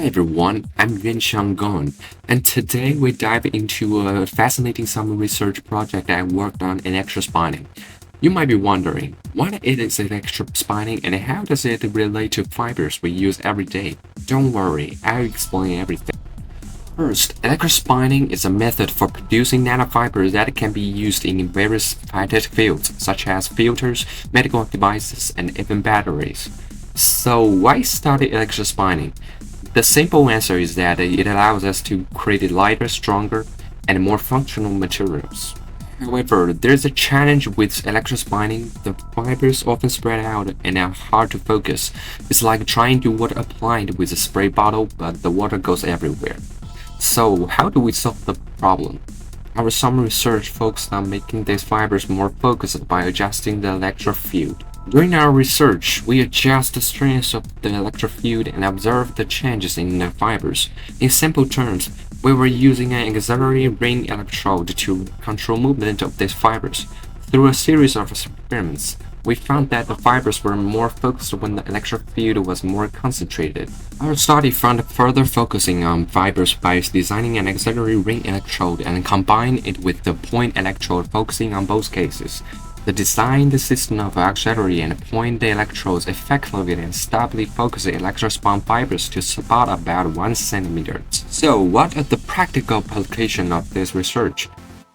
Hi everyone, I'm Yuanxiang Gong, and today we dive into a fascinating summer research project I worked on in electrospinning. You might be wondering, what is electrospinning and how does it relate to fibers we use every day? Don't worry, I'll explain everything. First, electrospinning is a method for producing nanofibers that can be used in various scientific fields, such as filters, medical devices, and even batteries. So why study electrospinning? The simple answer is that it allows us to create lighter, stronger, and more functional materials. However, there's a challenge with electrospinning. The fibers often spread out and are hard to focus. It's like trying to water a plant with a spray bottle, but the water goes everywhere. So, how do we solve the problem? Our summer research focused on making these fibers more focused by adjusting the electric field. During our research, we adjust the strength of the electric field and observe the changes in the fibers. In simple terms, we were using an auxiliary ring electrode to control movement of these fibers. Through a series of experiments, we found that the fibers were more focused when the electric field was more concentrated. Our study found further focusing on fibers by designing an auxiliary ring electrode and combining it with the point electrode focusing on both cases. The designed system of auxiliary and point electrodes effectively and stably focus the electrospun fibers to spot about 1 centimeter. So, what are the practical applications of this research?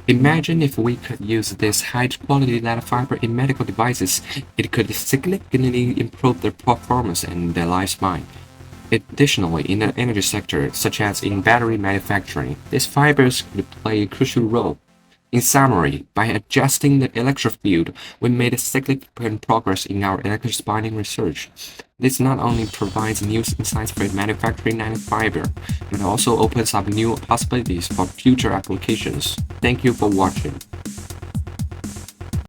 Imagine if we could use this high-quality nanofiber in medical devices, it could significantly improve their performance and their lifespan. Additionally, in the energy sector, such as in battery manufacturing, these fibers could play a crucial role. In summary, by adjusting the electric field, we made significant progress in our electrospinning research. This not only provides new insights for manufacturing nanofiber, but also opens up new possibilities for future applications. Thank you for watching.